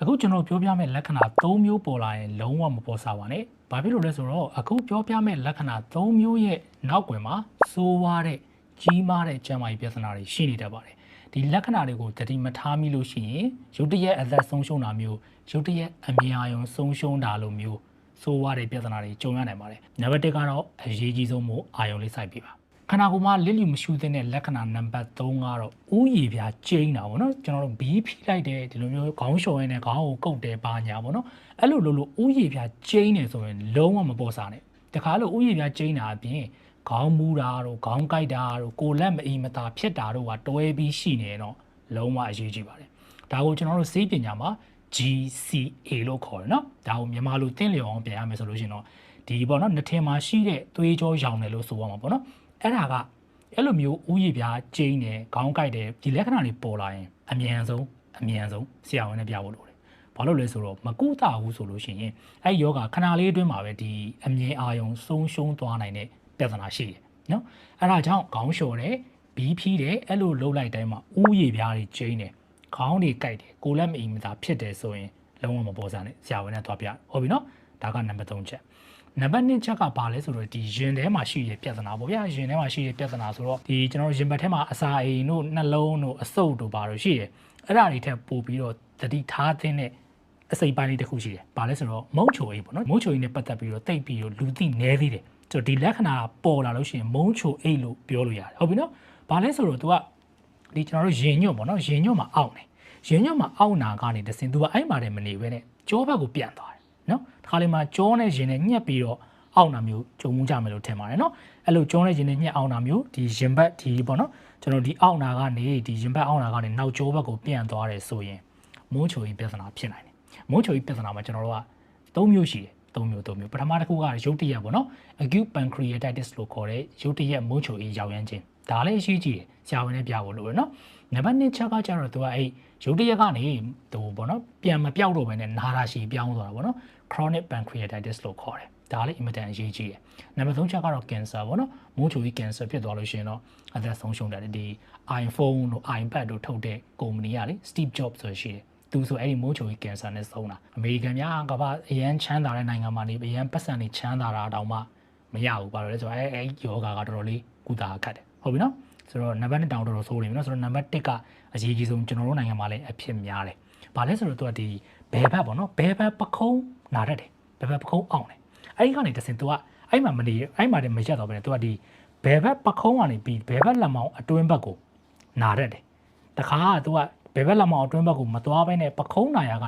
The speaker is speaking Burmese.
အခုကျွန်တော်ပြောပြမယ့်လက္ခဏာ၃မျိုးပေါ်လာရင်လုံးဝမပေါ်စားပါနဲ့။ဘာဖြစ်လို့လဲဆိုတော့အခုပြောပြမယ့်လက္ခဏာ၃မျိုးရဲ့နောက်ွယ်မှာစိုးဝါးတဲ့ကြီးမားတဲ့ကျန်းမာရေးပြဿနာတွေရှိနေတတ်ပါတယ်။ဒီလက္ခဏာတွေကိုတတိမထားမိလို့ရှိရင်ရုတ်တရက်အသက်ဆုံးရှုံးတာမျိုးရုတ်တရက်အမြင်အာရုံဆုံးရှုံးတာလိုမျိုးစိုးဝါးတဲ့ပြဿနာတွေကြုံရနိုင်ပါတယ်။နံပါတ်၁ကတော့အရေးကြီးဆုံးမို့အာရုံလေးစိုက်ပေးပါခန္ဓာကိုယ်မှာလစ်လျူမရှုသင့်တဲ့လက္ခဏာနံပါတ်3ကတော့ဥယျာဉ်ပြားကျိန်းတာပေါ့နော်ကျွန်တော်တို့ဘီးဖိလိုက်တယ်ဒီလိုမျိုးခေါင်းလျှော်ရင်းနဲ့ခေါင်းကိုကုတ်တယ်ပါညာပေါ့နော်အဲ့လိုလို့ဥယျာဉ်ပြားကျိန်းနေဆိုရင်လုံးဝမပေါ်စားနဲ့တခါလို့ဥယျာဉ်ပြားကျိန်းတာအပြင်ခေါင်းမူတာတို့ခေါင်းကိုက်တာတို့ကိုလက်မအီမသာဖြစ်တာတို့ကတွဲပြီးရှိနေတော့လုံးဝအရေးကြီးပါတယ်ဒါကိုကျွန်တော်တို့စေပညာမှာ GCA လို့ခေါ်တယ်နော်ဒါကိုမြန်မာလိုသင်လျော်အောင်ပြန်ရမယ်ဆိုလို့ရှိရင်တော့ဒီပေါ့နော်နှစ်ထင်မှာရှိတဲ့သွေးကြောရောင်တယ်လို့ဆိုရမှာပေါ့နော်အဲ့ဒါကအဲ့လိုမျိုးဥယျာဉ်ပြားကျိန်းတယ်ခေါင်းကိုက်တယ်ဒီလက္ခဏာတွေပေါ်လာရင်အမြန်ဆုံးဆရာဝန်နဲ့ပြဖို့လိုတယ်ဘာလို့လဲဆိုတော့မကုသဘူးဆိုလို့ရှိရင်အဲ့ယောဂခဏလေးအတွင်းမှာပဲဒီအမြင်အာရုံဆုံးရှုံးသွားနိုင်တဲ့ပြဿနာရှိတယ်နော်အဲ့ဒါကြောင့်ခေါင်းလျှော်တယ်ဘီးဖြီးတယ်အဲ့လိုလှုပ်လိုက်တိုင်းမှာဥယျာဉ်ပြားတွေကျိန်းတယ်ခေါင်းတွေကိုက်တယ်ကိုလက်မအီမသာဖြစ်တယ်ဆိုရင်လုံးဝမပေါ်စားနဲ့ဆရာဝန်နဲ့သွားပြဟုတ်ပြီနော်ဒါကနံပါတ်3ချက်နံပါတ်2ချက်ကဘာလဲဆိုတော့ဒီရင်ထဲမှာရှိတဲ့ပြဿနာပေါ့ဗျာရင်ထဲမှာရှိတဲ့ပြဿနာဆိုတော့ဒီကျွန်တော်ရင်ဘတ်ထဲမှာအစာအိမ်တို့နှလုံးတို့အဆုပ်တို့ဘာလို့ရှိတယ်အဲ့ဒါတွေထက်ပိုပြီးတော့တတိထားတဲ့အစိပ်ပိုင်းလေးတစ်ခုရှိတယ်ဘာလဲဆိုတော့မုံချိုအိတ်ပေါ့နော်မုံချိုအိတ်နဲ့ပတ်သက်ပြီးတော့တိတ်ပြီးတော့လူသိနေသေးတယ်ဆိုတော့ဒီလက္ခဏာပေါ်လာလို့ရှိရင်မုံချိုအိတ်လို့ပြောလို့ရတယ်ဟုတ်ပြီနော်ဘာလဲဆိုတော့ तू ကဒီကျွန်တော်တို့ရင်ညွတ်ပေါ့နော်ရင်ညွတ်မှာအောင့်တယ်ရင်ညွတ်မှာအောင့်နာကနေတစင် तू ကအဲ့မှာတည်းမနေဘဲနဲ့ကြောဘက်ကိုပြန်သွားတယ်နော်ဒီခါလေးမှာကြောနဲ့ရင်နဲ့ညှက်ပြီးတော့အောင့်တာမျိုးကြုံမှုကြမယ်လို့ထင်ပါတယ်နော်အဲ့လိုကြောနဲ့ရင်နဲ့ညှက်အောင့်တာမျိုးဒီရင်ဘတ်ဒီပေါ့နော်ကျွန်တော်ဒီအောင့်နာကနေဒီရင်ဘတ်အောင့်နာကနေနောက်ကြောဘက်ကိုပြန်သွားတယ်ဆိုရင်မုန်းချိုကြီးပြဿနာဖြစ်နိုင်တယ်မုန်းချိုကြီးပြဿနာမှာကျွန်တော်တို့က3မျိုးရှိတယ်3မျိုးပထမတစ်ခုကရုတ်တရက်ပေါ့နော် acute pancreatitis လို့ခေါ်တဲ့ရုတ်တရက်မုန်းချိုကြီးရောက်ရမ်းခြင်းဒါလည်းအရှိကြီးတယ်ဆရာဝန်နဲ့ပြဖို့လိုရနော်နံပါတ်2ချက်ကကျတော့ तू ကအဲ့ရုတ်တရက်ကနေသူပေါ့နော်ပြန်မပြောက်တော့ဘဲနဲ့နာတာရှည်ပြောင်းသွားတာပေါ့နော် chronic pancreatitis လို့ခေါ်တယ်ဒါလည်းအင်မတန်အရေးကြီးတယ်နံပါတ်3ချက်ကတော့ cancer ပေါ့နော်မုန်းချိုကြီး cancer ဖြစ်သွားလို့ရှိရင်တော့အသက်ဆုံးရှုံးတယ်ဒီ iPhone တို့ iPad တို့ထုတ်တဲ့ကုမ္ပဏီကလေ Steve Jobs ဆိုရှိတယ်သူဆိုအဲ့ဒီမုန်းချိုကြီး cancer နဲ့ဆုံးတာအမေရိကန်များကဘာအရန်ချမ်းသာတဲ့နိုင်ငံမှာနေအရန်ပတ်စံနေချမ်းသာတာတောင်မှမရဘူးဘာလို့လဲဆိုတော့အဲ့ယောဂါကတော်တော်လေးကုသခတ်တယ်ဟုတ်ပြီနော်ဆိုတော့နံပါတ်2တောင်တော်တော်ဆိုးနေပြီနော်ဆိုတော့နံပါတ်1ကအရေးကြီးဆုံးကျွန်တော်တို့နိုင်ငံမှာလည်းအဖြစ်များတယ်ဘာလဲဆိုတော့သူကဒီဘဲဘက်ပေါ့နော်ဘဲဘက်ပခုံးနာတတ်တယ်ဘဲဘက်ပခုံးအောင်တယ်အဲ့ဒီကနေတစင် तू ကအဲ့မှာမနေအဲ့မှာတည်းမရက်တော့ဘဲနဲ့ तू ကဒီဘဲဘက်ပခုံးကနေပြီးဘဲဘက်လက်မောင်းအတွင်းဘက်ကိုနာတတ်တယ်တခါက तू ကဘဲဘက်လက်မောင်းအတွင်းဘက်ကိုမသွားဘဲနဲ့ပခုံးနာရက